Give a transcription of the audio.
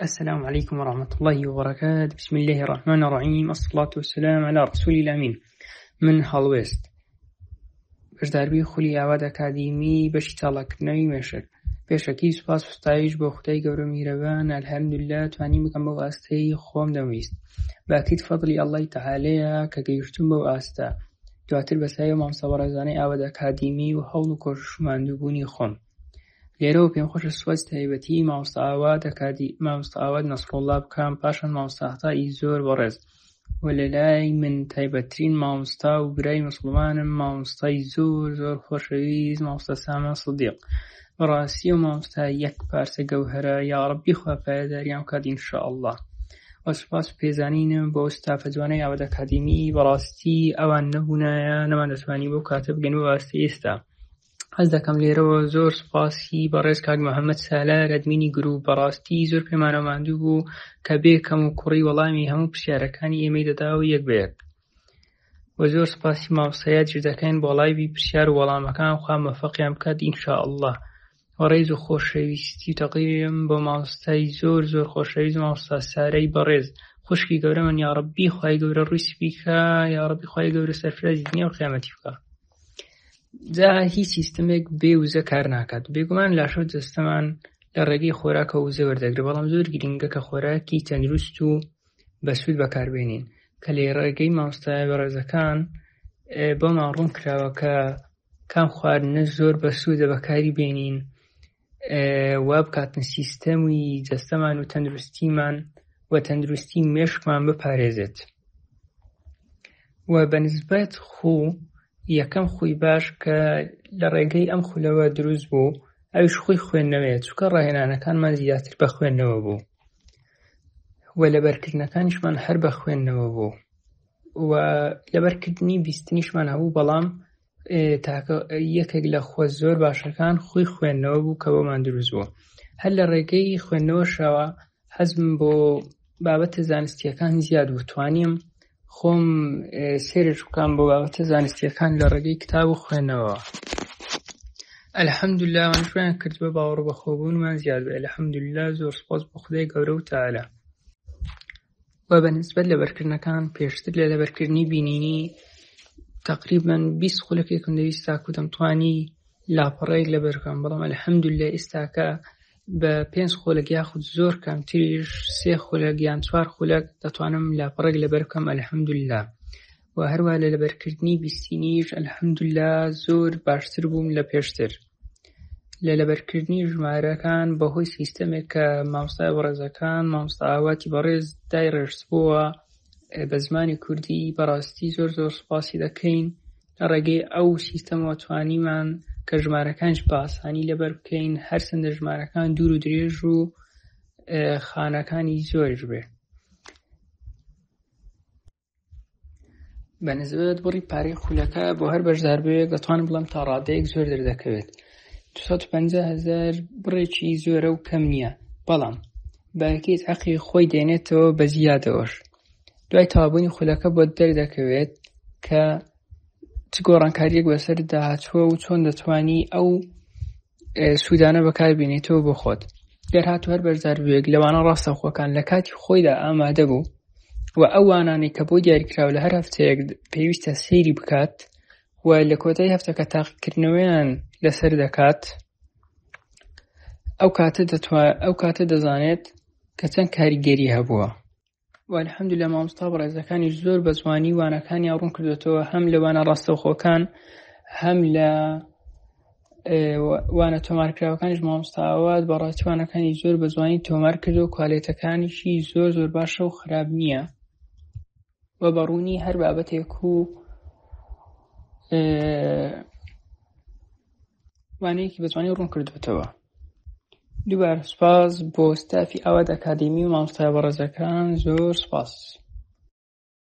السلام عليكم ورحمة الله وبركاته. بسم الله الرحمن الرحيم. الصلاة والسلام على رسول الأمين. من هالويست بەشداربووی خولی ئاواد ئەکادیمی بەشی چاڵاکردنەوەی مێشک. پێشەکی سوپاس و ستایش بۆ خودای گەورە میهرەبان. ئەلحەمدوللا توانی بکەم بەو ئاستەی خۆم دەمویست. باکیت فەضلی ئەڵڵای تەعالەیە کە گەیشتم بەو ئاستە. دواتر بەسایە مامۆستا بەڕێزانەی ئاواد ئەکادیمی و هەوڵ و کۆشش و ماندووبوونی خۆم. لێرەوە پێم خۆشە سوپاس تایبەتی مامۆستا ئاواد نەسڕوڵڵا بکەم، پاشان مامۆستا عەتای زۆر بەڕێز و لەلای من تایبەتترین مامۆستا و برای موسڵمانم مامۆستای زۆر زۆر خۆشەویست مامۆستا سامان سدیق. بەڕاستی و مامۆستا یەک پارچە گەوهەرە، یا ڕەبی خوا پایەداریان بکات ئینشاءالله. و سوپاس و پێزانینم بۆ ستافە جوانەی ئاواد ئەکادیمی. بەڕاستی ئەوان نەبوونایە نەمان دەتوانی بەو کاتە بگەین بۆ ئاستی ئێستا. حەز دەکەم لێرەوە زۆر سوپاسی بەڕێز کاک محەممەد سالار ئەدمینی گروپ. بەڕاستی زۆر پێمانە ماندوو بوو کە بێکەم و کوڕی وەڵامی هەموو پرسیارەکانی ئێمەی دەدا و یەک بەیەک. و زۆر سوپاسی مامۆستایەت دەکەین بۆ لایڤی پرسیار و وەڵامەکان. خوا مەوەفەقیان بکات ئینشاءالله. ڕێز و خۆشەویستی و تەقدیرم بۆ مامۆستای زۆر زۆر خۆشەویست مامۆستا سارەی بەڕێز. خوشکی گەورەمن، یا ڕەبی خوای گەورە ڕووی سپی بکە، یا ڕەبی خوای گەورە سەرفرازی دنیا و قیامەتی بکە. جا هیچ سیستمێک بێ وزە کار ناکات. بێگومان لاشۆ جەستەمان لە ڕێگەی خۆراکە وزە وەردەگرێت، بەڵام زۆر گرنگە کە خۆراکی تەندروست و بەسوود بەکاربێنین. کە لە ڕێگەی مامۆستای بەڕێزەکان بۆمان ڕوون کراوە کە کام خواردنە زۆر بەسوودە بەکاری بێنین وا بکاتن سیستەمی جەستەمان و تەندروستیمان و تەندروستی مێشکمان بپارێزێت. و بەنسبەت یەکەم خوی باش کە لە ڕێگەی ئەم خولەوە دروست بوو ئەویش خوی خوێندنەوەیە، چونکە ڕاهێنانەکانمان زیاتر بە خوێندنەوە بوو و لەبەرکردنەکانیشمان هەر بە خوێندنەوە بوو و لەبەرکردنی بیستنیشمان هەبوو، بەڵام یەکێک لە خۆ زۆر باشەکان خوی خوێندنەوە بوو کە بۆمان دروست بوو. هەر لە ڕێگەی خوێندنەوەشەوە حەزم بۆ بابەتە زانستیەکان زیاد بوو، توانیم خۆم سێرش بکەم بۆ بابەتە زانستیەکان لە ڕێگەی کتاب و خوێندنەوە. ئەلحەمدوللا ئەوانشیان کرد بە باوەڕ بەخۆبوونمان زیاد بێ. ئەلحەمدوللا زۆر سوپاس بۆ خودای گەورە و تەعالە. و بەنسبەت لەبەرکردنەکان پێشتر لە لەبەرکردنی بینینی تقریباً 20 خولەکێکم دەویست تاکو دەمتوانی لاپەڕەیەک لەبەر بکەم، بەڵام ئەلحەمدوللا ئێستاکە بە 5 خولەک یاخود زۆر کەمتریش 3 خولەک یان 4 خولەک دەتوانم لاپەڕێک لەبەر بکەم ئەلحەمدوللا. و هەروە لە لەبەرکردنی بیستنیش ئەلحەمدوللا زۆر باشتر بووم لە پێشتر. لە لەبەرکردنی ژمارەکان بەهۆی سیستەمێک کە مامۆستای بەڕێزەکان مامۆستا ئاواتی بەڕێز دایڕێژبووە بە زمانی کوردی. بەڕاستی زۆر زۆر سوپاسی دەکەین لە ڕێگەی ئەو سیستەمەوە توانیمان کە ژمارەکانش بە ئاسانی لەبەر بکەین، هەرچەندە ژمارەکان دوور و درێژ و خانەکانی زۆرش بێ. بەنسبەت بڕی پارەی خولەکە بۆ هەر بەشداربەیەک دەتوانم بڵێم تا ڕادەیەک زۆر دەردەکەوێت. 250,000 بڕێکی زۆرە و کەم نییە، بەڵام باکیت حەقی خۆی دێنێتەوە بە زیادەوەش. دوای تەوابوونی خولەکە بۆ دەردەکەوێت کە چ گۆڕانکاریەک بەسەر داهاتووە و چۆن دەتوانی ئەو سوودانە بەکاربێنێتەوە بۆ خۆت. دەرهاتوو هەر بەشداربەیەک لەوانە ڕاستەوخۆکان لە کاتی خۆیدا ئامادە بوو و ئەو وانانەی کە بۆ دیاریکراوە لە هەر هەفتەیەک پێویستە سەیری بکات و لە کۆتای هەفتەکە تاقیکردنەوەیان لەسەر دەکات، ئەو کاتە دەزانێت کە چەند کاریگەری هەبووە. و ئەلحەمدوللا مامۆستا بەڕێزەکانیش زۆر بە جوانی وانەکانیان ڕوون کردوێتەوە، هەم لە وانە ڕاستەوخۆکان هەم لە وانە تۆمارکراوەکانیش. مامۆستا ئاوات بەڕاستی وانەکانی زۆر بە جوانی تۆمار کردو و کواڵیتەکانیشی زۆر زۆر باشە و خراپ نییە و بەڕوونی هەر بابەتێک و وانەیەکی بە جوانی ڕوون کردوێتەوە. دووبارە سوپاس بۆ ستافی ئاواد ئەکادیمی و مامۆستای بەڕێزەکان، زۆر سوپاس.